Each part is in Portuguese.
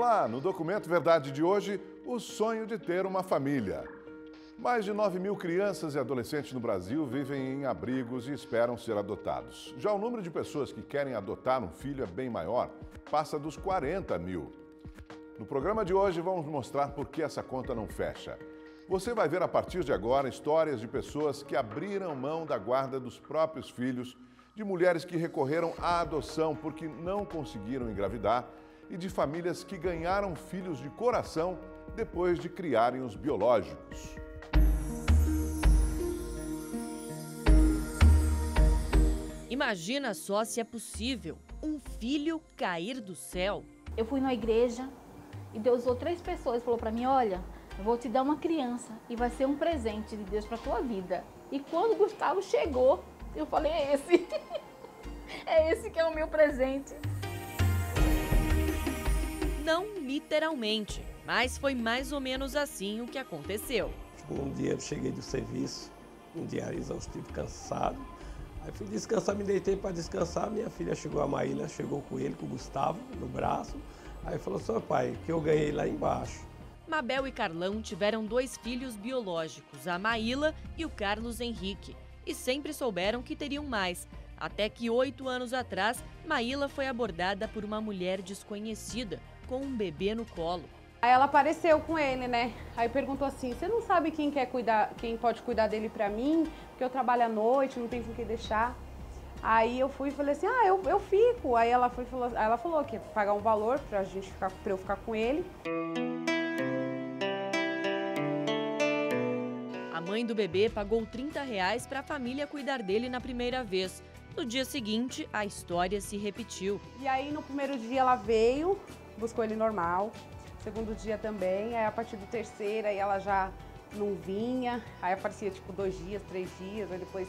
Olá, no Documento Verdade de hoje, o sonho de ter uma família. Mais de 9.000 crianças e adolescentes no Brasil vivem em abrigos e esperam ser adotados. Já o número de pessoas que querem adotar um filho é bem maior, passa dos 40 mil. No programa de hoje vamos mostrar por que essa conta não fecha. Você vai ver a partir de agora histórias de pessoas que abriram mão da guarda dos próprios filhos, de mulheres que recorreram à adoção porque não conseguiram engravidar e de famílias que ganharam filhos de coração depois de criarem os biológicos. Imagina só se é possível um filho cair do céu. Eu fui na igreja e Deus usou 3 pessoas e falou para mim, olha, eu vou te dar uma criança e vai ser um presente de Deus para tua vida. E quando o Gustavo chegou, eu falei, é esse. É esse que é o meu presente. Não literalmente, mas foi mais ou menos assim o que aconteceu. Um dia eu cheguei do serviço, um dia exaustivo, cansado. Aí fui descansar, me deitei para descansar. Minha filha chegou, a Maíla, chegou com ele, com o Gustavo, no braço. Aí falou, seu pai, que eu ganhei lá embaixo. Mabel e Carlão tiveram 2 filhos biológicos, a Maíla e o Carlos Henrique. E sempre souberam que teriam mais. Até que 8 anos atrás, Maíla foi abordada por uma mulher desconhecida, com um bebê no colo. Aí ela apareceu com ele, né? Aí perguntou assim, você não sabe quem pode cuidar dele pra mim? Porque eu trabalho à noite, não tenho com quem deixar. Aí eu fui e falei assim, eu fico. Aí ela falou que ia pagar um valor pra eu ficar com ele. A mãe do bebê pagou R$30 para a família cuidar dele na primeira vez. No dia seguinte, a história se repetiu. E aí no primeiro dia ela veio, buscou ele normal. Segundo dia também, aí a partir do terceiro aí ela já não vinha. Aí aparecia tipo 2 dias, 3 dias, aí depois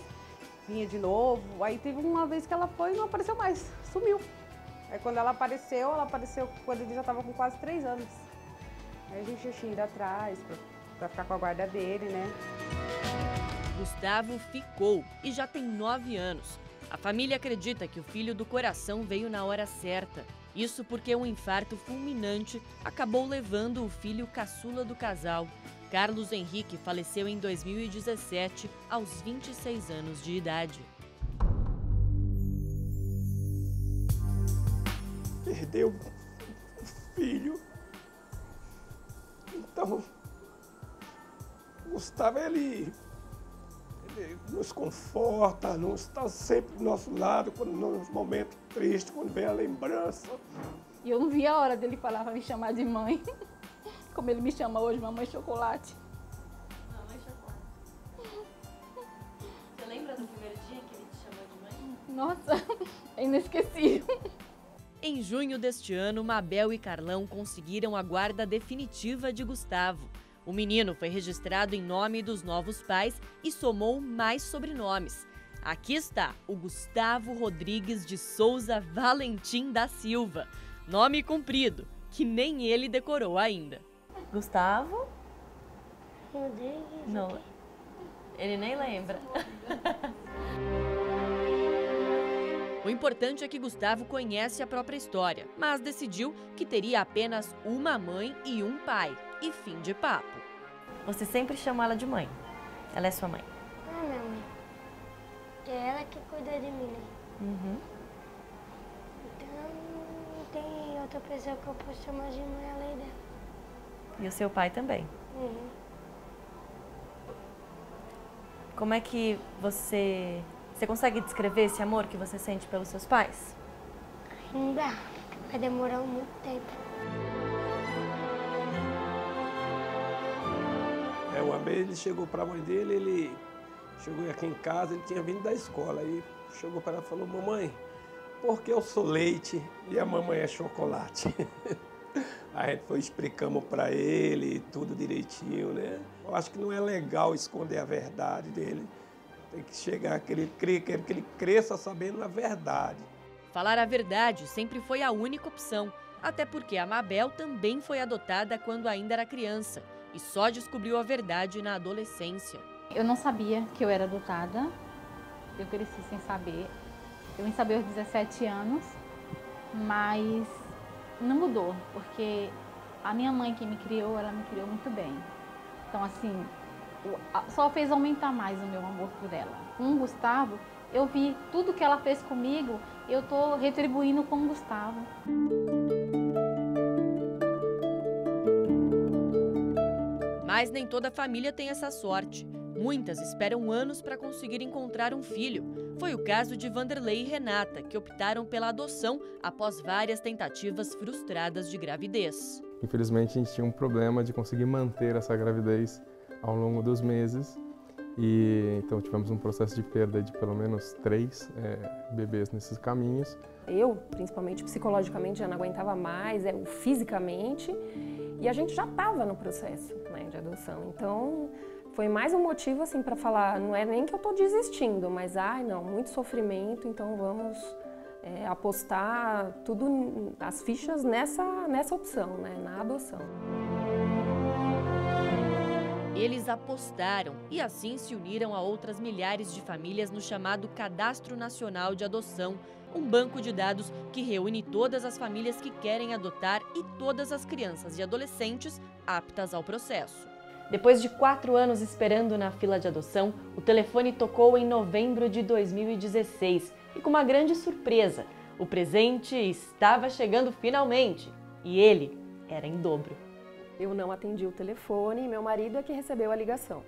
vinha de novo. Aí teve uma vez que ela foi e não apareceu mais, sumiu. Aí quando ela apareceu quando ele já estava com quase 3 anos. Aí a gente tinha ido atrás pra ficar com a guarda dele, né? Gustavo ficou e já tem 9 anos. A família acredita que o filho do coração veio na hora certa. Isso porque um infarto fulminante acabou levando o filho caçula do casal. Carlos Henrique faleceu em 2017, aos 26 anos de idade. Perdeu o filho. Então, o Gustavo, ele nos conforta, nos está sempre do nosso lado, nos momentos tristes, quando vem a lembrança. E eu não vi a hora dele falar para me chamar de mãe. Como ele me chama hoje, Mamãe Chocolate. Mamãe Chocolate. Você lembra do primeiro dia que ele te chamou de mãe? Nossa, é inesquecível. Em junho deste ano, Mabel e Carlão conseguiram a guarda definitiva de Gustavo. O menino foi registrado em nome dos novos pais e somou mais sobrenomes. Aqui está o Gustavo Rodrigues de Souza Valentim da Silva. Nome comprido, que nem ele decorou ainda. Gustavo? Rodrigues? Não, ele nem lembra. O importante é que Gustavo conhece a própria história, mas decidiu que teria apenas uma mãe e um pai. E fim de papo. Você sempre chama ela de mãe. Ela é sua mãe. Não é minha mãe. É ela que cuida de mim, né? Uhum. Então, não tem outra pessoa que eu posso chamar de mãe além dela. E o seu pai também. Uhum. Como é que você consegue descrever esse amor que você sente pelos seus pais? Ainda vai demorar muito tempo. Uma vez ele chegou para a mãe dele, ele chegou aqui em casa, ele tinha vindo da escola. Aí chegou para ela e falou, mamãe, por que eu sou leite e a mamãe é chocolate? A gente foi explicamos para ele tudo direitinho, né? Eu acho que não é legal esconder a verdade dele. Tem que chegar, que ele cresça sabendo a verdade. Falar a verdade sempre foi a única opção, até porque a Mabel também foi adotada quando ainda era criança e só descobriu a verdade na adolescência. Eu não sabia que eu era adotada, eu cresci sem saber. Eu vim saber aos 17 anos, mas não mudou, porque a minha mãe que me criou, ela me criou muito bem. Então, assim, só fez aumentar mais o meu amor por ela. Com o Gustavo, eu vi tudo que ela fez comigo, eu tô retribuindo com o Gustavo. Mas nem toda família tem essa sorte. Muitas esperam anos para conseguir encontrar um filho. Foi o caso de Vanderlei e Renata, que optaram pela adoção após várias tentativas frustradas de gravidez. Infelizmente, a gente tinha um problema de conseguir manter essa gravidez ao longo dos meses. E então tivemos um processo de perda de pelo menos 3 bebês nesses caminhos. Eu, principalmente psicologicamente, já não aguentava mais, fisicamente, e a gente já estava no processo, né, de adoção. Então, foi mais um motivo assim para falar, não é nem que eu estou desistindo, mas não, muito sofrimento, então vamos apostar tudo, as fichas nessa opção, né, na adoção. Eles apostaram e assim se uniram a outras milhares de famílias no chamado Cadastro Nacional de Adoção, um banco de dados que reúne todas as famílias que querem adotar e todas as crianças e adolescentes aptas ao processo. Depois de 4 anos esperando na fila de adoção, o telefone tocou em novembro de 2016 e com uma grande surpresa, o presente estava chegando finalmente e ele era em dobro. Eu não atendi o telefone e meu marido é que recebeu a ligação.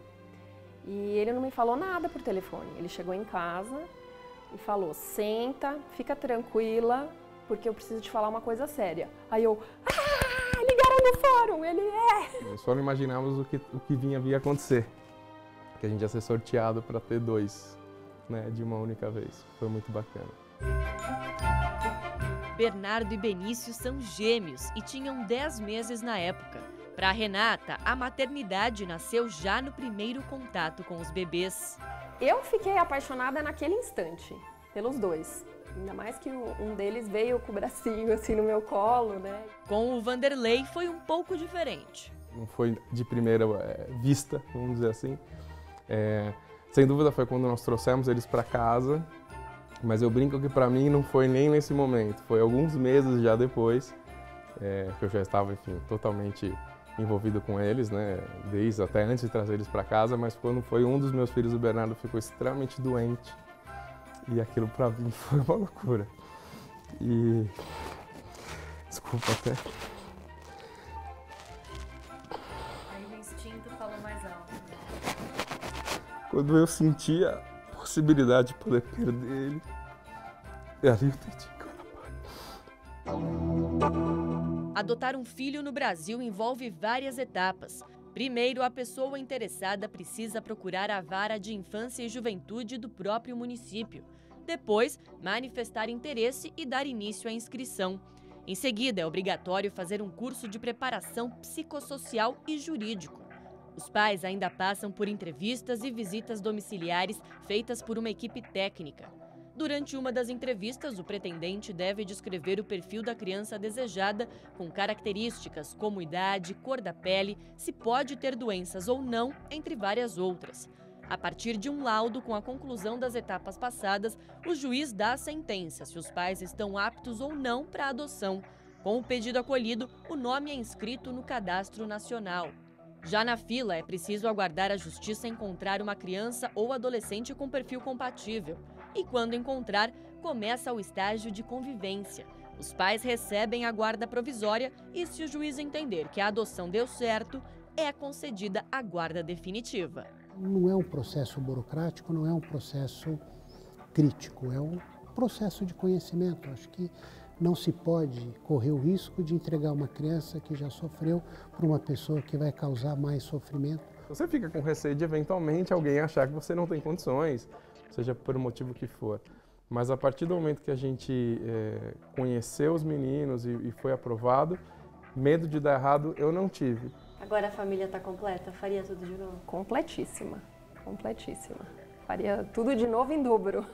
E ele não me falou nada por telefone. Ele chegou em casa e falou, senta, fica tranquila, porque eu preciso te falar uma coisa séria. Aí eu, ligaram no fórum, ele Nós só não imaginávamos o que via acontecer. Que a gente ia ser sorteado para ter 2, né, de uma única vez. Foi muito bacana. Bernardo e Benício são gêmeos e tinham 10 meses na época. Para Renata, a maternidade nasceu já no primeiro contato com os bebês. Eu fiquei apaixonada naquele instante, pelos 2. Ainda mais que um deles veio com o bracinho assim no meu colo, né? Com o Vanderlei foi um pouco diferente. Não foi de primeira vista, vamos dizer assim. Sem dúvida foi quando nós trouxemos eles para casa, mas eu brinco que para mim não foi nem nesse momento. Foi alguns meses já depois, que eu já estava, enfim, totalmente envolvido com eles, né? Desde até antes de trazer eles para casa, mas quando foi um dos meus filhos, o Bernardo, ficou extremamente doente. E aquilo para mim foi uma loucura. E... desculpa até. Aí o instinto falou mais alto. Quando eu senti a possibilidade de poder perder ele, e ali eu entendi que eu era pai. Adotar um filho no Brasil envolve várias etapas. Primeiro, a pessoa interessada precisa procurar a vara de infância e juventude do próprio município. Depois, manifestar interesse e dar início à inscrição. Em seguida, é obrigatório fazer um curso de preparação psicossocial e jurídico. Os pais ainda passam por entrevistas e visitas domiciliares feitas por uma equipe técnica. Durante uma das entrevistas, o pretendente deve descrever o perfil da criança desejada, com características como idade, cor da pele, se pode ter doenças ou não, entre várias outras. A partir de um laudo com a conclusão das etapas passadas, o juiz dá a sentença se os pais estão aptos ou não para a adoção. Com o pedido acolhido, o nome é inscrito no Cadastro Nacional. Já na fila, é preciso aguardar a justiça encontrar uma criança ou adolescente com perfil compatível. E quando encontrar, começa o estágio de convivência. Os pais recebem a guarda provisória e, se o juiz entender que a adoção deu certo, é concedida a guarda definitiva. Não é um processo burocrático, não é um processo crítico, é um processo de conhecimento. Acho que não se pode correr o risco de entregar uma criança que já sofreu para uma pessoa que vai causar mais sofrimento. Você fica com receio de eventualmente alguém achar que você não tem condições, seja por um motivo que for. Mas a partir do momento que a gente conheceu os meninos e foi aprovado, medo de dar errado eu não tive. Agora a família está completa? Faria tudo de novo? Completíssima, completíssima. Faria tudo de novo em dobro.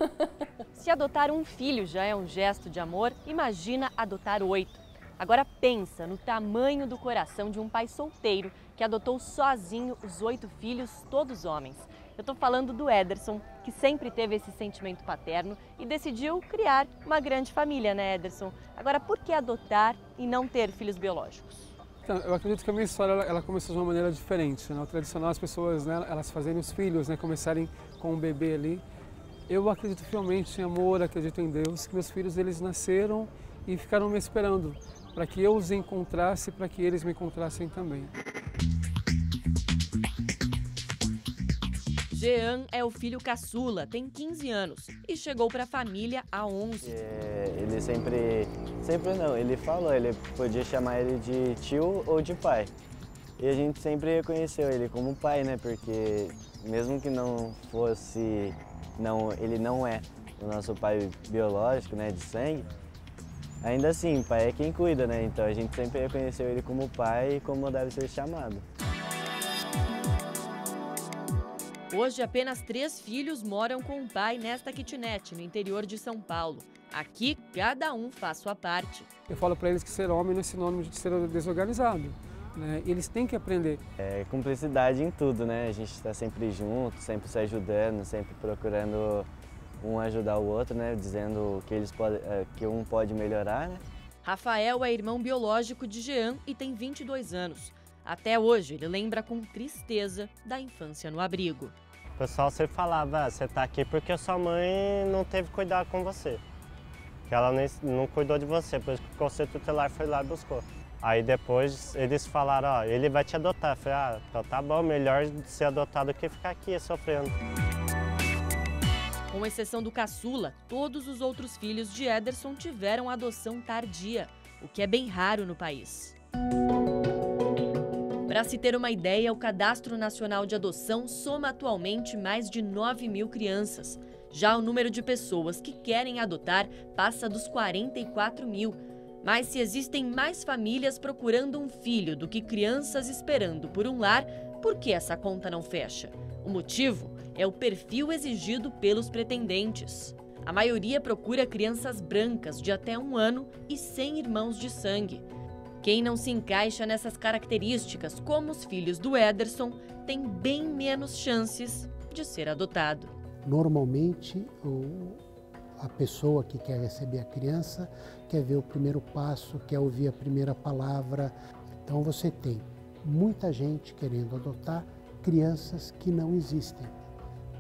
Se adotar um filho já é um gesto de amor, imagina adotar 8. Agora pensa no tamanho do coração de um pai solteiro que adotou sozinho os 8 filhos, todos homens. Eu estou falando do Ederson, que sempre teve esse sentimento paterno e decidiu criar uma grande família, né, Ederson? Agora, por que adotar e não ter filhos biológicos? Então, eu acredito que a minha história ela começou de uma maneira diferente, né? O tradicional, as pessoas, né, elas fazerem os filhos, né, começarem com um bebê ali. Eu acredito fielmente em amor, acredito em Deus, que meus filhos eles nasceram e ficaram me esperando para que eu os encontrasse, para que eles me encontrassem também. Jean é o filho caçula, tem 15 anos e chegou para a família há 11. Ele sempre não, ele falou, ele podia chamar ele de tio ou de pai. E a gente sempre reconheceu ele como pai, né? Porque mesmo que não fosse, ele não é o nosso pai biológico, né, de sangue, ainda assim, pai é quem cuida, né? Então a gente sempre reconheceu ele como pai e como deve ser chamado. Hoje, apenas 3 filhos moram com o pai nesta kitnet, no interior de São Paulo. Aqui, cada um faz sua parte. Eu falo para eles que ser homem não é sinônimo de ser desorganizado, né? Eles têm que aprender. É cumplicidade em tudo, né? A gente está sempre junto, sempre se ajudando, sempre procurando um ajudar o outro, né? Dizendo que um pode melhorar, né? Rafael é irmão biológico de Jean e tem 22 anos. Até hoje, ele lembra com tristeza da infância no abrigo. O pessoal sempre falava, você tá aqui porque sua mãe não teve cuidado com você. Que ela não cuidou de você, por isso que o conselho tutelar foi lá e buscou. Aí depois eles falaram, ó, ele vai te adotar. Eu falei, ah, então tá bom, melhor ser adotado do que ficar aqui sofrendo. Com exceção do caçula, todos os outros filhos de Ederson tiveram adoção tardia, o que é bem raro no país. Para se ter uma ideia, o Cadastro Nacional de Adoção soma atualmente mais de 9.000 crianças. Já o número de pessoas que querem adotar passa dos 44.000. Mas se existem mais famílias procurando um filho do que crianças esperando por um lar, por que essa conta não fecha? O motivo é o perfil exigido pelos pretendentes. A maioria procura crianças brancas de até 1 ano e sem irmãos de sangue. Quem não se encaixa nessas características, como os filhos do Ederson, tem bem menos chances de ser adotado. Normalmente, a pessoa que quer receber a criança quer ver o primeiro passo, quer ouvir a primeira palavra. Então você tem muita gente querendo adotar crianças que não existem,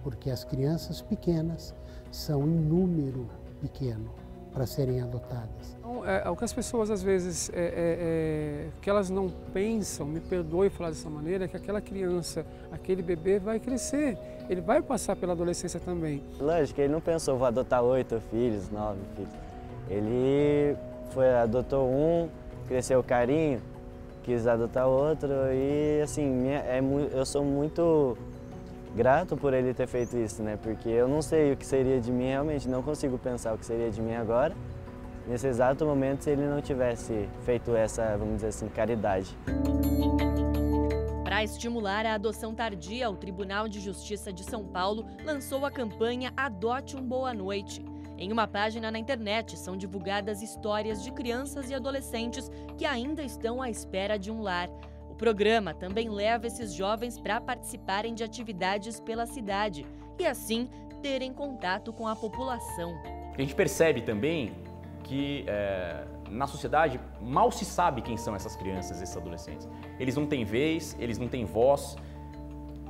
porque as crianças pequenas são em número pequeno para serem adotadas. O que as pessoas às vezes, que elas não pensam, me perdoe falar dessa maneira, é que aquela criança, aquele bebê vai crescer, ele vai passar pela adolescência também. Lógico, ele não pensou, vou adotar 8 filhos, 9 filhos. Ele adotou um, cresceu o carinho, quis adotar outro e assim, eu sou muito grato por ele ter feito isso, né? Porque eu não sei o que seria de mim, realmente não consigo pensar o que seria de mim agora, nesse exato momento, se ele não tivesse feito essa, vamos dizer assim, caridade. Para estimular a adoção tardia, o Tribunal de Justiça de São Paulo lançou a campanha Adote um Boa Noite. Em uma página na internet são divulgadas histórias de crianças e adolescentes que ainda estão à espera de um lar. O programa também leva esses jovens para participarem de atividades pela cidade e, assim, terem contato com a população. A gente percebe também que na sociedade mal se sabe quem são essas crianças, esses adolescentes. Eles não têm vez, eles não têm voz.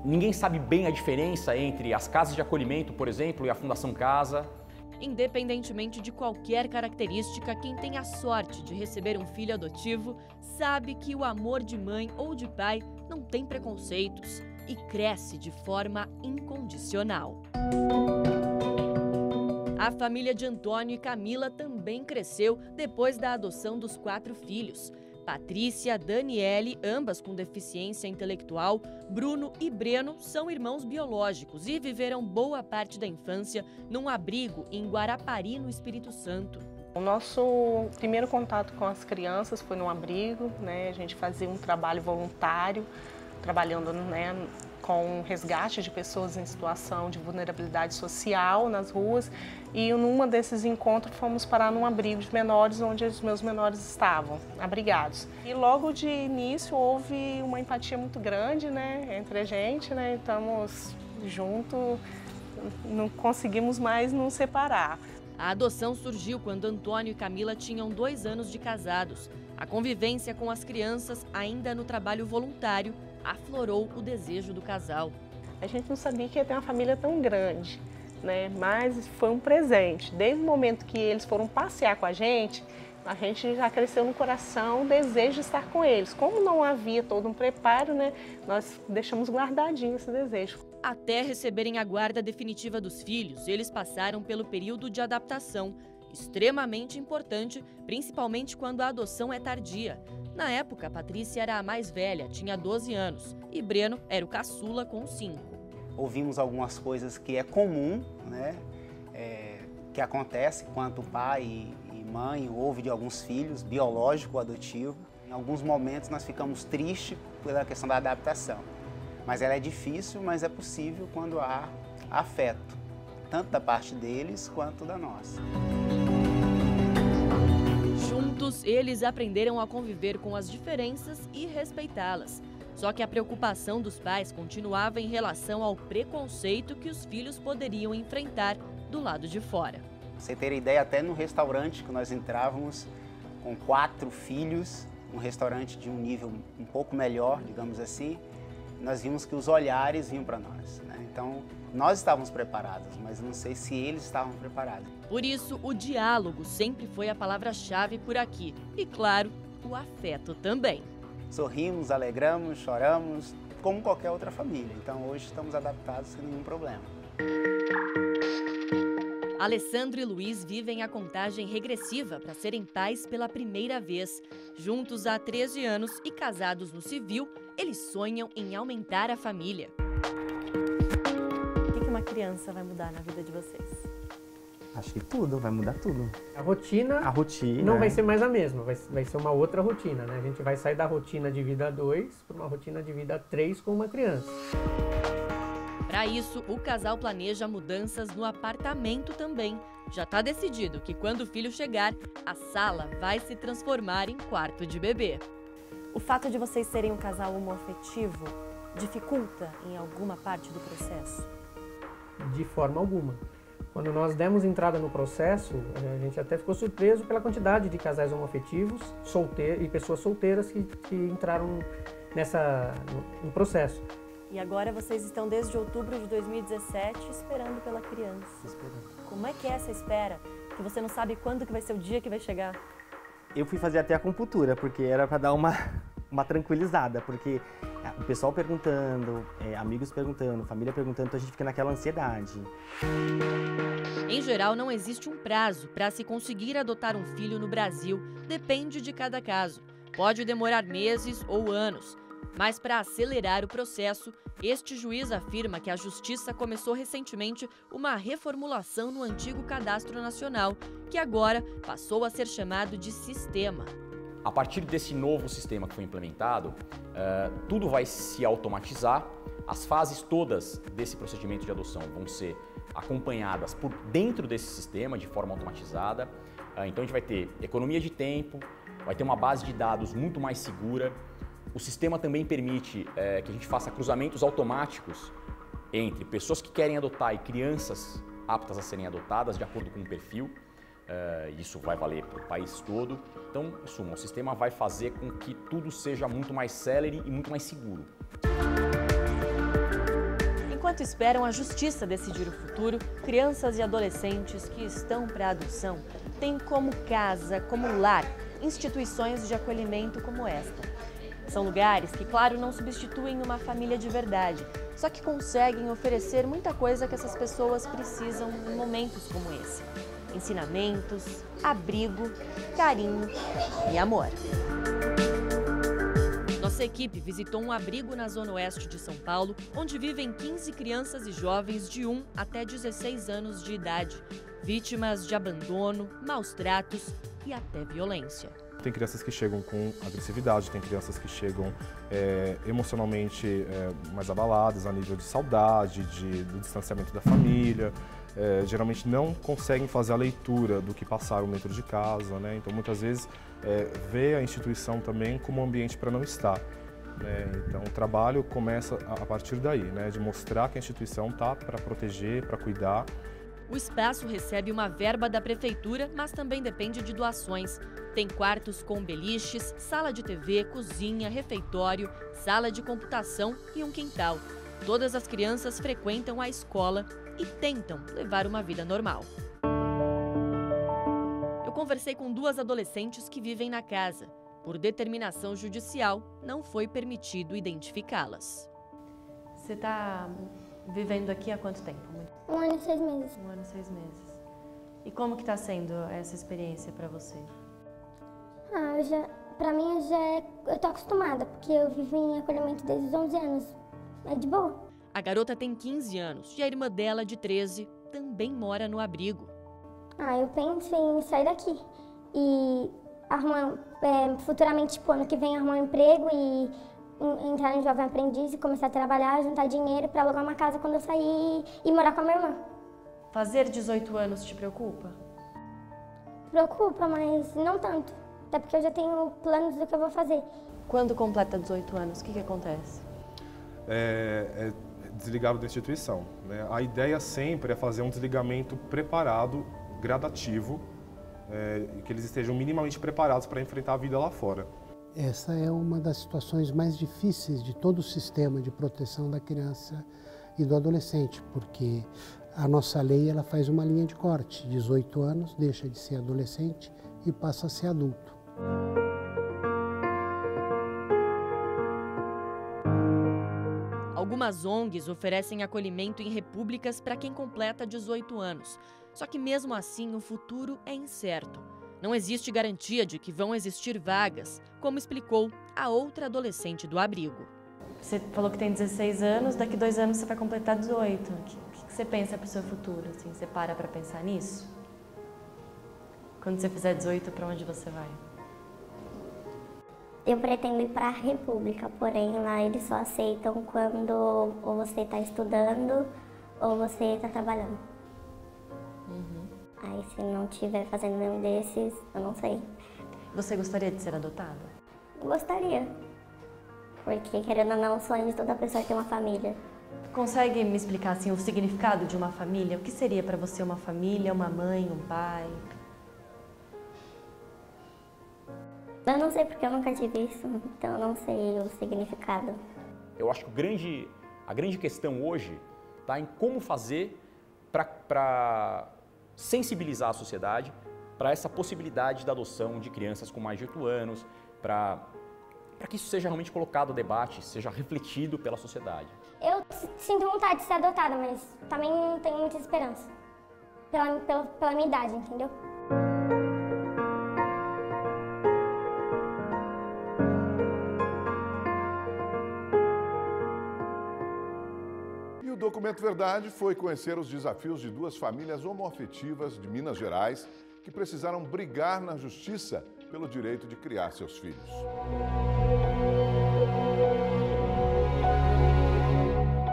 Ninguém sabe bem a diferença entre as casas de acolhimento, por exemplo, e a Fundação Casa. Independentemente de qualquer característica, quem tem a sorte de receber um filho adotivo sabe que o amor de mãe ou de pai não tem preconceitos e cresce de forma incondicional. A família de Antônio e Camila também cresceu depois da adoção dos 4 filhos. Patrícia, Daniele, ambas com deficiência intelectual, Bruno e Breno são irmãos biológicos e viveram boa parte da infância num abrigo em Guarapari, no Espírito Santo. O nosso primeiro contato com as crianças foi num abrigo, né? A gente fazia um trabalho voluntário, trabalhando, né, com resgate de pessoas em situação de vulnerabilidade social nas ruas, e numa desses encontros fomos parar num abrigo de menores onde os meus menores estavam abrigados. E logo de início houve uma empatia muito grande, né, entre a gente, né, estamos juntos, não conseguimos mais nos separar. A adoção surgiu quando Antônio e Camila tinham 2 anos de casados. A convivência com as crianças, ainda no trabalho voluntário, aflorou o desejo do casal. A gente não sabia que ia ter uma família tão grande, né? Mas foi um presente. Desde o momento que eles foram passear com a gente já cresceu no coração o desejo de estar com eles. Como não havia todo um preparo, né, nós deixamos guardadinho esse desejo. Até receberem a guarda definitiva dos filhos, eles passaram pelo período de adaptação, extremamente importante, principalmente quando a adoção é tardia. Na época, Patrícia era a mais velha, tinha 12 anos, e Breno era o caçula com 5. Ouvimos algumas coisas que é comum, né, que acontece quando pai e mãe ouve de alguns filhos, biológico ou adotivo. Em alguns momentos nós ficamos tristes pela questão da adaptação, mas ela é difícil, mas é possível quando há afeto, tanto da parte deles quanto da nossa. Juntos, eles aprenderam a conviver com as diferenças e respeitá-las. Só que a preocupação dos pais continuava em relação ao preconceito que os filhos poderiam enfrentar do lado de fora. Você ter ideia, até no restaurante que nós entrávamos com 4 filhos, um restaurante de um nível um pouco melhor, digamos assim, nós vimos que os olhares vinham para nós, né? Então, nós estávamos preparados, mas não sei se eles estavam preparados. Por isso, o diálogo sempre foi a palavra-chave por aqui. E, claro, o afeto também. Sorrimos, alegramos, choramos, como qualquer outra família. Então, hoje estamos adaptados sem nenhum problema. Alessandro e Luiz vivem a contagem regressiva para serem pais pela primeira vez. Juntos há 13 anos e casados no civil, eles sonham em aumentar a família. O que uma criança vai mudar na vida de vocês? Acho que tudo, vai mudar tudo. A rotina não vai ser mais a mesma, vai ser uma outra rotina, né? A gente vai sair da rotina de vida 2 para uma rotina de vida 3 com uma criança. Para isso, o casal planeja mudanças no apartamento também. Já está decidido que quando o filho chegar, a sala vai se transformar em quarto de bebê. O fato de vocês serem um casal homoafetivo dificulta em alguma parte do processo? De forma alguma. Quando nós demos entrada no processo, a gente até ficou surpreso pela quantidade de casais homoafetivos e pessoas solteiras que entraram no processo. E agora vocês estão desde outubro de 2017 esperando pela criança. Como é que é essa espera? Que você não sabe quando que vai ser o dia que vai chegar? Eu fui fazer até acupuntura, porque era para dar uma tranquilizada, porque o pessoal perguntando, amigos perguntando, família perguntando, então a gente fica naquela ansiedade. Em geral, não existe um prazo para se conseguir adotar um filho no Brasil, depende de cada caso. Pode demorar meses ou anos. Mas para acelerar o processo, este juiz afirma que a Justiça começou recentemente uma reformulação no antigo Cadastro Nacional, que agora passou a ser chamado de Sistema. A partir desse novo sistema que foi implementado, tudo vai se automatizar, as fases todas desse procedimento de adoção vão ser acompanhadas por dentro desse sistema de forma automatizada. Então a gente vai ter economia de tempo, vai ter uma base de dados muito mais segura. O sistema também permite que a gente faça cruzamentos automáticos entre pessoas que querem adotar e crianças aptas a serem adotadas de acordo com o perfil. Isso vai valer para o país todo. Então, em suma, o sistema vai fazer com que tudo seja muito mais célere e muito mais seguro. Enquanto esperam a Justiça decidir o futuro, crianças e adolescentes que estão para a adoção têm como casa, como lar, instituições de acolhimento como esta. São lugares que, claro, não substituem uma família de verdade, só que conseguem oferecer muita coisa que essas pessoas precisam em momentos como esse. Ensinamentos, abrigo, carinho e amor. Nossa equipe visitou um abrigo na Zona Oeste de São Paulo, onde vivem 15 crianças e jovens de 1 até 16 anos de idade, vítimas de abandono, maus tratos e até violência. Tem crianças que chegam com agressividade, tem crianças que chegam emocionalmente mais abaladas, a nível de saudade, do distanciamento da família. Geralmente não conseguem fazer a leitura do que passaram dentro de casa, né? Então muitas vezes vê a instituição também como um ambiente para não estar. Então o trabalho começa a partir daí, né? De mostrar que a instituição está para proteger, para cuidar. O espaço recebe uma verba da prefeitura, mas também depende de doações. Tem quartos com beliches, sala de TV, cozinha, refeitório, sala de computação e um quintal. Todas as crianças frequentam a escola e tentam levar uma vida normal. Eu conversei com 2 adolescentes que vivem na casa. Por determinação judicial, não foi permitido identificá-las. Você está vivendo aqui há quanto tempo? 1 ano e 6 meses. 1 ano e 6 meses. E como que está sendo essa experiência para você? Pra mim, eu tô acostumada, porque eu vivo em acolhimento desde os 11 anos. É de boa. A garota tem 15 anos e a irmã dela, de 13, também mora no abrigo. Eu penso em sair daqui e arrumar, futuramente, tipo, ano que vem, arrumar um emprego e entrar no Jovem Aprendiz e começar a trabalhar, juntar dinheiro para alugar uma casa quando eu sair e morar com a minha irmã. Fazer 18 anos te preocupa? Preocupa, mas não tanto. Até porque eu já tenho planos do que eu vou fazer. Quando completa 18 anos, o que acontece? É desligado da instituição, né? A ideia sempre é fazer um desligamento preparado, gradativo, que eles estejam minimamente preparados para enfrentar a vida lá fora. Essa é uma das situações mais difíceis de todo o sistema de proteção da criança e do adolescente, porque a nossa lei ela faz uma linha de corte, 18 anos, deixa de ser adolescente e passa a ser adulto. Algumas ONGs oferecem acolhimento em repúblicas para quem completa 18 anos. Só que mesmo assim o futuro é incerto. Não existe garantia de que vão existir vagas, como explicou a outra adolescente do abrigo. Você falou que tem 16 anos, daqui 2 anos você vai completar 18. O que você pensa para o seu futuro? Assim, você para pensar nisso? Quando você fizer 18, para onde você vai? Eu pretendo ir para a República, porém lá eles só aceitam quando ou você está estudando ou você está trabalhando. Aí se não estiver fazendo nenhum desses, eu não sei. Você gostaria de ser adotada? Gostaria, porque querendo ou não, o sonho de toda pessoa é ter uma família. Consegue me explicar assim, o significado de uma família? O que seria para você uma família, uma mãe, um pai? Eu não sei porque eu nunca tive isso, então eu não sei o significado. Eu acho que a grande questão hoje está em como fazer para sensibilizar a sociedade para essa possibilidade da adoção de crianças com mais de 8 anos, para que isso seja realmente colocado a debate, seja refletido pela sociedade. Eu sinto vontade de ser adotada, mas também não tenho muita esperança, pela minha idade, entendeu? O Documento Verdade foi conhecer os desafios de 2 famílias homoafetivas de Minas Gerais que precisaram brigar na justiça pelo direito de criar seus filhos.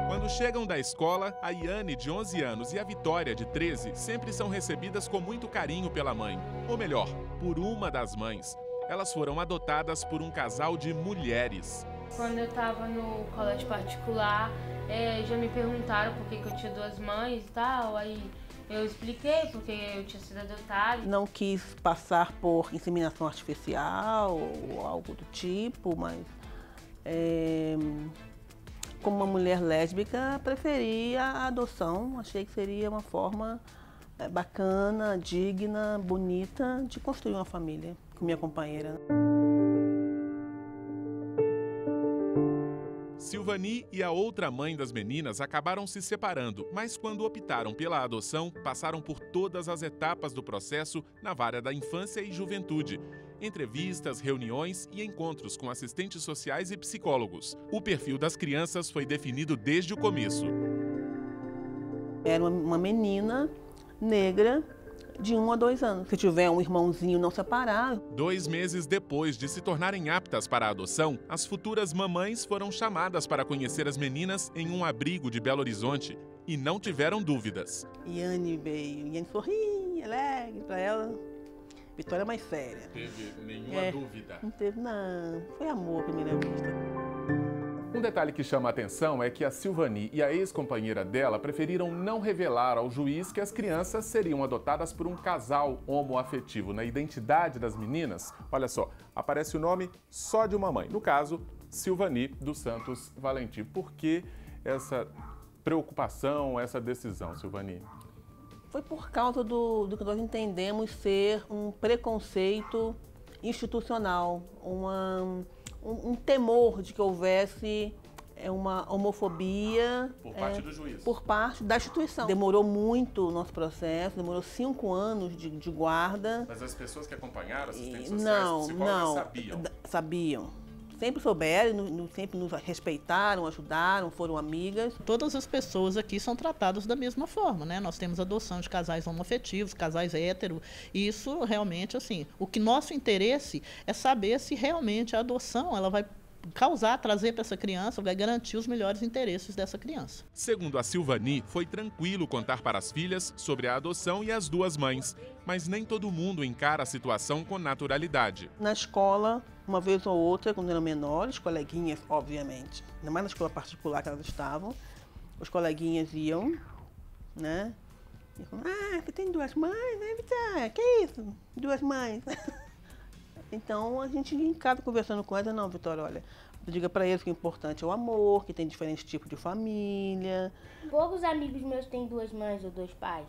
Quando chegam da escola, a Iane, de 11 anos, e a Vitória, de 13, sempre são recebidas com muito carinho pela mãe. Ou melhor, por uma das mães. Elas foram adotadas por um casal de mulheres. Quando eu estava no colégio particular, já me perguntaram por que eu tinha 2 mães e tal, aí eu expliquei porque eu tinha sido adotada. Não quis passar por inseminação artificial ou algo do tipo, mas como uma mulher lésbica, preferi a adoção. Achei que seria uma forma bacana, digna, bonita de construir uma família com minha companheira. Silvani e a outra mãe das meninas acabaram se separando, mas quando optaram pela adoção, passaram por todas as etapas do processo na vara da infância e juventude. Entrevistas, reuniões e encontros com assistentes sociais e psicólogos. O perfil das crianças foi definido desde o começo. Era uma menina negra, de 1 a 2 anos. Se tiver um irmãozinho não separado. 2 meses depois de se tornarem aptas para a adoção, as futuras mamães foram chamadas para conhecer as meninas em um abrigo de Belo Horizonte e não tiveram dúvidas. Iane veio, Iane sorri, alegre para ela. Vitória é mais séria. Teve nenhuma dúvida? Não teve, não. Foi amor à primeira vista. Um detalhe que chama a atenção é que a Silvani e a ex-companheira dela preferiram não revelar ao juiz que as crianças seriam adotadas por um casal homoafetivo. Na identidade das meninas, olha só, aparece o nome só de uma mãe. No caso, Silvani dos Santos Valentim. Por que essa preocupação, essa decisão, Silvani? Foi por causa do que nós entendemos ser um preconceito institucional, um temor de que houvesse uma homofobia por parte do juiz, por parte da instituição. Demorou muito o nosso processo, demorou 5 anos de guarda. Mas as pessoas que acompanharam, assistentes sociais, não, sabiam? Sabiam. Sempre souberam, sempre nos respeitaram, ajudaram, foram amigas. Todas as pessoas aqui são tratadas da mesma forma, né? Nós temos adoção de casais homoafetivos, casais héteros. E isso realmente, assim, o que nosso interesse é saber se realmente a adoção ela vai trazer para essa criança, vai garantir os melhores interesses dessa criança. Segundo a Silvani, foi tranquilo contar para as filhas sobre a adoção e as 2 mães, mas nem todo mundo encara a situação com naturalidade. Na escola, uma vez ou outra, quando eram menores, coleguinhas, obviamente, ainda mais na escola particular que elas estavam, os coleguinhas iam, né? E falavam, você tem 2 mães, né, Vitória? Que isso? 2 mães. Então, a gente ia em casa conversando com elas, não, Vitória, olha, diga para eles que o importante é o amor, que tem diferentes tipos de família. Poucos amigos meus têm 2 mães ou 2 pais,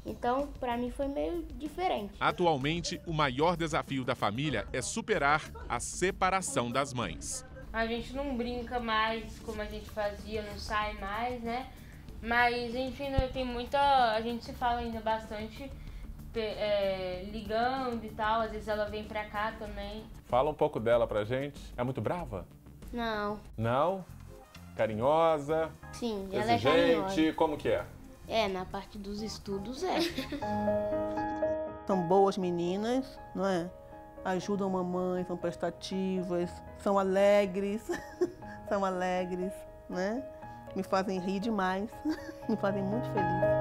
então para mim foi meio diferente. Atualmente, o maior desafio da família é superar a separação das mães. A gente não brinca mais como a gente fazia, não sai mais, né? Mas, enfim, tem muita... A gente se fala ainda bastante... ligando e tal, às vezes ela vem pra cá também. Fala um pouco dela pra gente. É muito brava? Não. Não? Carinhosa? Sim, ela é carinhosa. Como que é? Na parte dos estudos é. São boas meninas, não é? Ajudam a mamãe, são prestativas, são alegres, são alegres, né? Me fazem rir demais, me fazem muito feliz.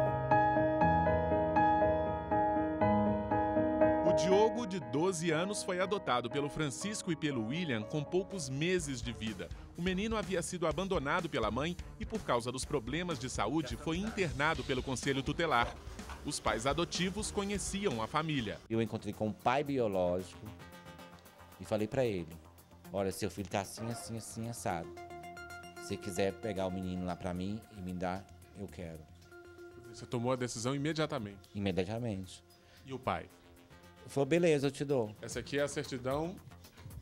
O Diogo, de 12 anos, foi adotado pelo Francisco e pelo William com poucos meses de vida. O menino havia sido abandonado pela mãe e, por causa dos problemas de saúde, foi internado pelo Conselho Tutelar. Os pais adotivos conheciam a família. Eu encontrei com o pai biológico e falei para ele, olha, seu filho tá assim, assim, assim, assado. Se quiser pegar o menino lá para mim e me dar, eu quero. Você tomou a decisão imediatamente? Imediatamente. E o pai? Falou, beleza, eu te dou. Essa aqui é a certidão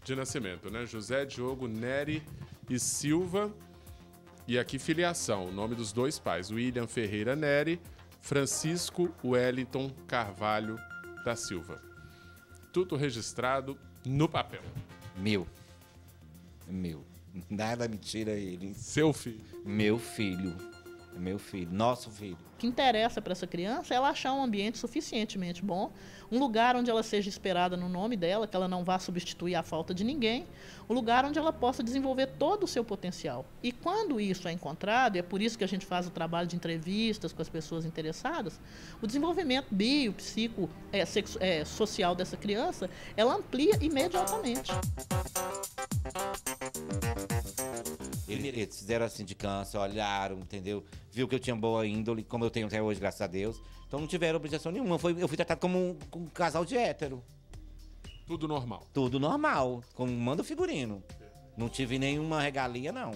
de nascimento, né? José Diogo Nery e Silva. E aqui filiação, o nome dos 2 pais, William Ferreira Nery, Francisco Wellington Carvalho da Silva. Tudo registrado no papel. Meu. Nada me tira ele. Seu filho? Meu filho. Meu filho, nosso filho. O que interessa para essa criança é ela achar um ambiente suficientemente bom, um lugar onde ela seja esperada no nome dela, que ela não vá substituir a falta de ninguém, um lugar onde ela possa desenvolver todo o seu potencial. E quando isso é encontrado, e é por isso que a gente faz o trabalho de entrevistas com as pessoas interessadas, o desenvolvimento social dessa criança, ela amplia imediatamente. Eles fizeram assim de câncer, olharam, entendeu? Viu que eu tinha boa índole, como eu tenho até hoje, graças a Deus. Então não tiveram objeção nenhuma. Eu fui tratado como um casal de hétero. Tudo normal? Tudo normal, como manda o figurino. Não tive nenhuma regalia, não.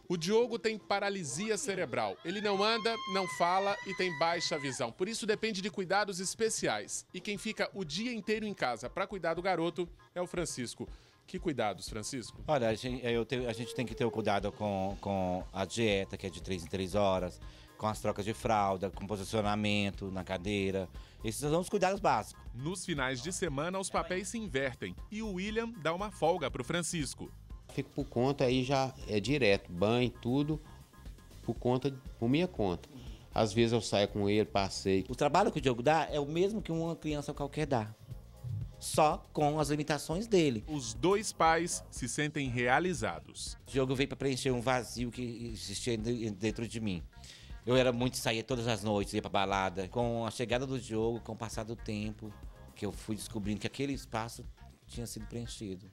O Diogo tem paralisia cerebral. Ele não anda, não fala e tem baixa visão. Por isso depende de cuidados especiais. E quem fica o dia inteiro em casa para cuidar do garoto é o Francisco. Que cuidados, Francisco? Olha, a gente tem que ter o cuidado com a dieta, que é de 3 em 3 horas, com as trocas de fralda, com posicionamento na cadeira. Esses são os cuidados básicos. Nos finais de semana, os papéis se invertem e o William dá uma folga para o Francisco. Fico por conta, aí já é direto, banho, tudo, por minha conta. Às vezes eu saio com ele, passeio. O trabalho que o Diogo dá é o mesmo que uma criança qualquer dá, só com as limitações dele. Os dois pais se sentem realizados. O Diogo veio para preencher um vazio que existia dentro de mim. Eu era muito, saía todas as noites, ia para balada. Com a chegada do Diogo, com o passar do tempo, que eu fui descobrindo que aquele espaço tinha sido preenchido.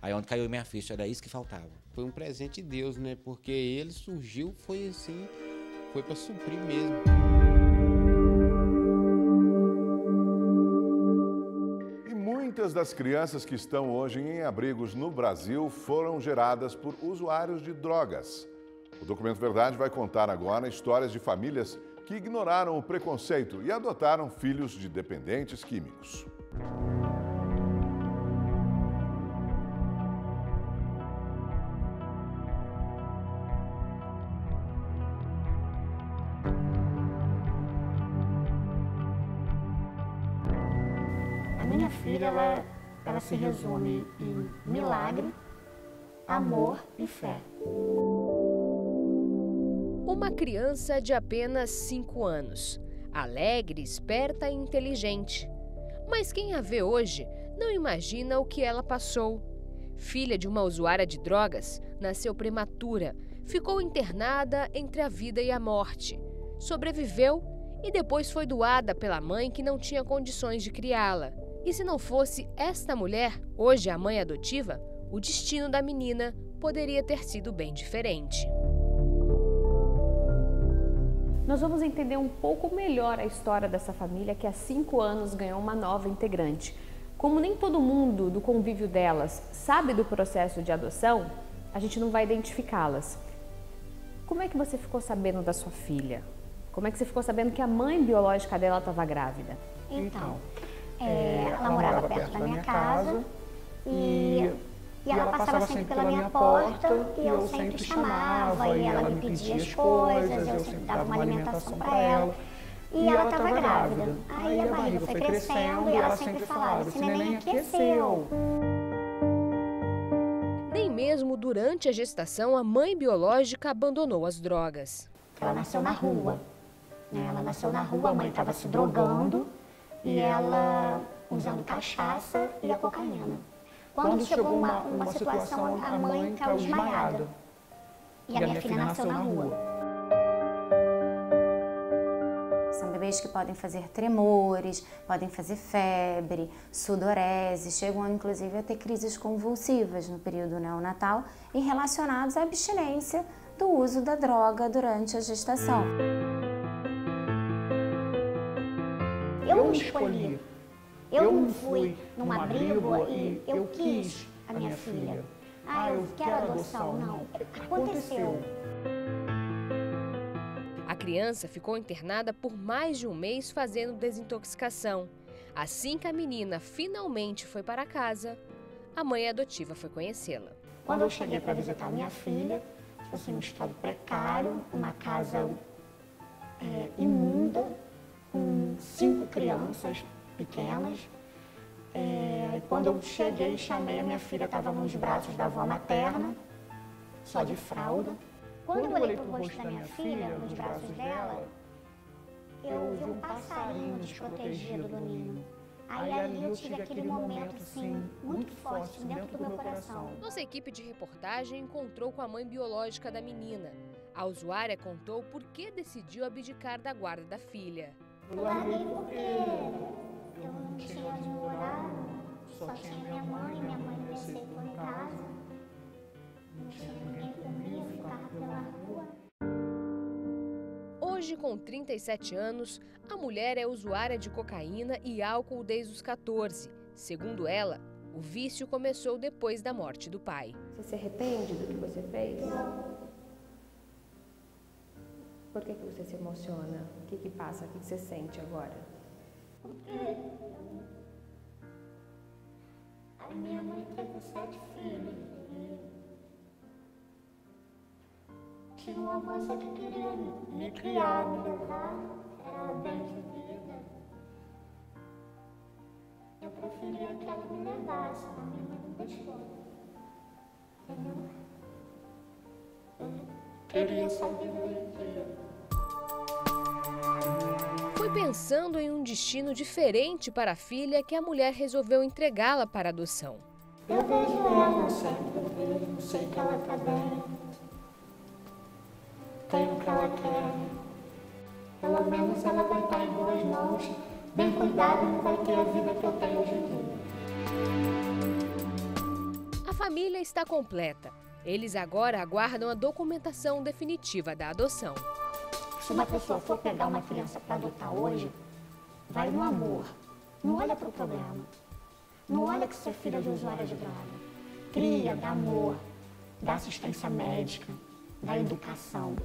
Aí onde caiu minha ficha, era isso que faltava. Foi um presente de Deus, né? Porque ele surgiu, foi assim, foi para suprir mesmo. E muitas das crianças que estão hoje em abrigos no Brasil foram geradas por usuários de drogas. O Documento Verdade vai contar agora histórias de famílias que ignoraram o preconceito e adotaram filhos de dependentes químicos. A minha filha, ela se resume em milagre, amor e fé. Uma criança de apenas 5 anos, alegre, esperta e inteligente. Mas quem a vê hoje não imagina o que ela passou. Filha de uma usuária de drogas, nasceu prematura, ficou internada entre a vida e a morte. Sobreviveu e depois foi doada pela mãe que não tinha condições de criá-la. E se não fosse esta mulher, hoje a mãe adotiva, o destino da menina poderia ter sido bem diferente. Nós vamos entender um pouco melhor a história dessa família que há 5 anos ganhou uma nova integrante. Como nem todo mundo do convívio delas sabe do processo de adoção, a gente não vai identificá-las. Como é que você ficou sabendo da sua filha? Como é que você ficou sabendo que a mãe biológica dela estava grávida? Então, ela morava perto da minha casa e ela passava sempre pela minha porta e eu sempre chamava e ela me pedia as coisas, eu sempre dava uma alimentação para ela e ela estava grávida. Aí a barriga foi crescendo e ela sempre falava, esse neném aqueceu. Nem mesmo durante a gestação a mãe biológica abandonou as drogas. Ela nasceu na rua, né? Ela nasceu na rua, a mãe estava se drogando e ela usando cachaça e a cocaína. Quando chegou uma situação, a mãe caiu desmaiada. E a minha filha nasceu na rua. São bebês que podem fazer tremores, podem fazer febre, sudorese, chegam inclusive a ter crises convulsivas no período neonatal e relacionados à abstinência do uso da droga durante a gestação. Eu não escolhi. Eu não fui num abrigo e eu quis a minha filha. Eu quero adoção, não. Aconteceu. A criança ficou internada por mais de um mês fazendo desintoxicação. Assim que a menina finalmente foi para casa, a mãe adotiva foi conhecê-la. Quando eu cheguei para visitar minha filha, assim, um estado precário, uma casa imunda, com 5 crianças pequenas. Quando eu cheguei e chamei, a minha filha estava nos braços da avó materna, só de fralda. Quando eu olhei para o rosto da minha filha, nos braços dela, eu vi um passarinho desprotegido do ninho. Aí ali eu tive aquele momento, assim, muito forte dentro do meu coração. Nossa equipe de reportagem encontrou com a mãe biológica da menina. A usuária contou por que decidiu abdicar da guarda da filha. Eu larguei porque eu não tinha onde morar, só tinha minha mãe me aceitou em casa, não tinha ninguém comigo, ficava pela rua. Hoje, com 37 anos, a mulher é usuária de cocaína e álcool desde os 14. Segundo ela, o vício começou depois da morte do pai. Você se arrepende do que você fez? Não. Por que você se emociona? O que passa? O que você sente agora? Porque a minha mãe teve 7 filhos e tinha uma moça que queria me criar, me levar, era bem de vida. Eu preferia que ela me levasse, mas minha mãe não deixou. Entendeu? Eu queria essa vida inteira. pensando em um destino diferente para a filha que a mulher resolveu entregá-la para adoção. Eu vejo ela, eu sempre vejo, sei que ela está bem, tenho o que ela quer. Pelo menos ela vai estar em boas mãos, bem cuidada, não vai ter a vida que eu tenho hoje em dia. A família está completa. Eles agora aguardam a documentação definitiva da adoção. Se uma pessoa for pegar uma criança para adotar hoje, vai no amor, não olha para o problema. Não olha que você é filha de usuária de droga. Cria, dá amor, dá assistência médica, dá educação.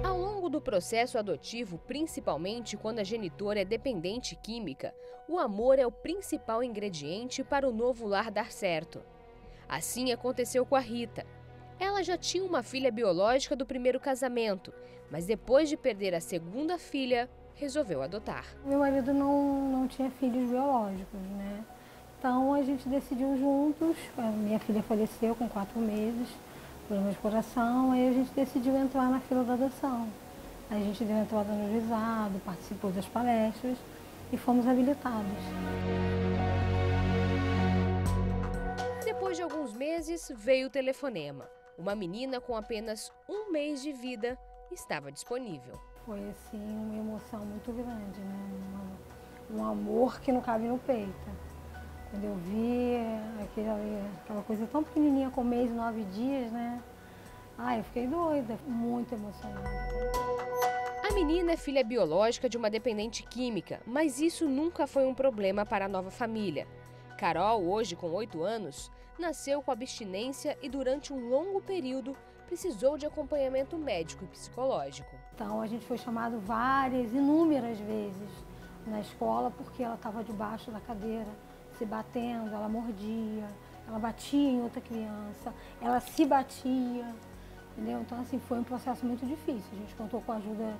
Ao longo do processo adotivo, principalmente quando a genitora é dependente química, o amor é o principal ingrediente para o novo lar dar certo. Assim aconteceu com a Rita. Ela já tinha uma filha biológica do primeiro casamento, mas depois de perder a segunda filha, resolveu adotar. Meu marido não tinha filhos biológicos, né? Então a gente decidiu juntos, a minha filha faleceu com 4 meses, problema de coração, aí a gente decidiu entrar na fila da adoção. Aí a gente deu entrada no juizado, participou das palestras e fomos habilitados. Depois de alguns meses, veio o telefonema. Uma menina com apenas 1 mês de vida estava disponível. Foi assim uma emoção muito grande, né? Um amor que não cabe no peito. Quando eu vi aquela coisa tão pequenininha com 1 mês e 9 dias, né? Eu fiquei doida, muito emocionada. A menina é filha biológica de uma dependente química, mas isso nunca foi um problema para a nova família. Carol, hoje com 8 anos, nasceu com abstinência e durante um longo período precisou de acompanhamento médico e psicológico. Então a gente foi chamado inúmeras vezes na escola porque ela estava debaixo da cadeira, se batendo, ela mordia, ela batia em outra criança, ela se batia, entendeu? Então assim, foi um processo muito difícil. A gente contou com a ajuda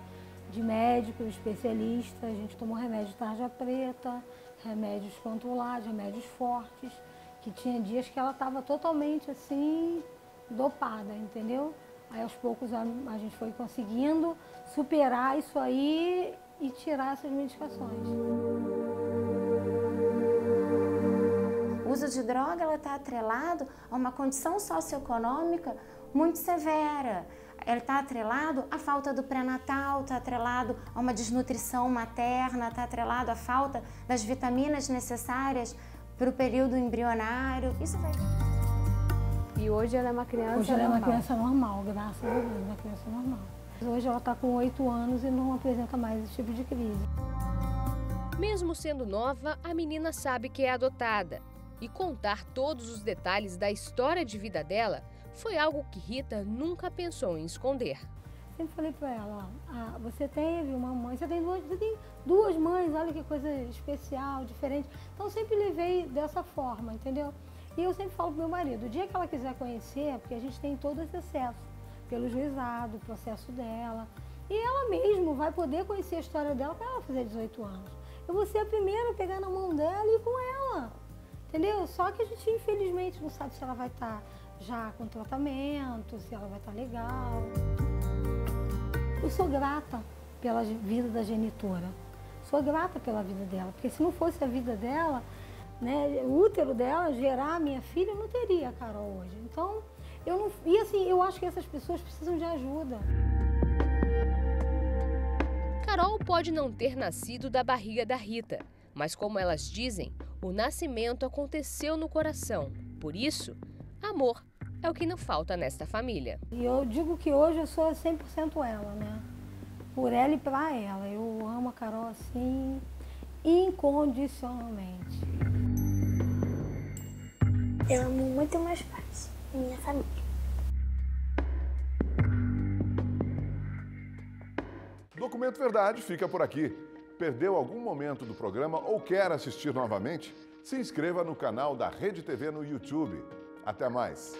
de médicos, especialistas, a gente tomou remédio de tarja preta, remédios controlados, remédios fortes, que tinha dias que ela estava totalmente assim, dopada, entendeu? Aí aos poucos a gente foi conseguindo superar isso aí e tirar essas medicações. O uso de droga ela está atrelado a uma condição socioeconômica muito severa. Ele está atrelado à falta do pré-natal, está atrelado a uma desnutrição materna, está atrelado à falta das vitaminas necessárias para o período embrionário. Isso vai... E hoje ela é uma criança normal? Hoje ela é uma criança normal, graças a Deus, uma criança normal. Hoje ela está com 8 anos e não apresenta mais esse tipo de crise. Mesmo sendo nova, a menina sabe que é adotada. E contar todos os detalhes da história de vida dela foi algo que Rita nunca pensou em esconder. Sempre falei para ela, você teve uma mãe, você tem duas mães, olha que coisa especial, diferente. Então sempre levei dessa forma, entendeu? E eu sempre falo pro meu marido, o dia que ela quiser conhecer, porque a gente tem todo esse acesso pelo juizado, o processo dela, e ela mesma vai poder conhecer a história dela para ela fazer 18 anos. Eu vou ser a primeira a pegar na mão dela e ir com ela, entendeu? Só que a gente infelizmente não sabe se ela vai estar já com tratamento, se ela vai estar legal. Eu sou grata pela vida da genitora, sou grata pela vida dela, porque se não fosse a vida dela, né, o útero dela gerar a minha filha, eu não teria a Carol hoje. Então, eu acho que essas pessoas precisam de ajuda. Carol pode não ter nascido da barriga da Rita, mas como elas dizem, o nascimento aconteceu no coração. Por isso, amor é o que não falta nesta família. E eu digo que hoje eu sou 100% ela, né? Por ela e pra ela. Eu amo a Carol assim, incondicionalmente. Eu amo muito meus pais e minha família. Documento Verdade fica por aqui. Perdeu algum momento do programa ou quer assistir novamente? Se inscreva no canal da Rede TV no YouTube. Até mais!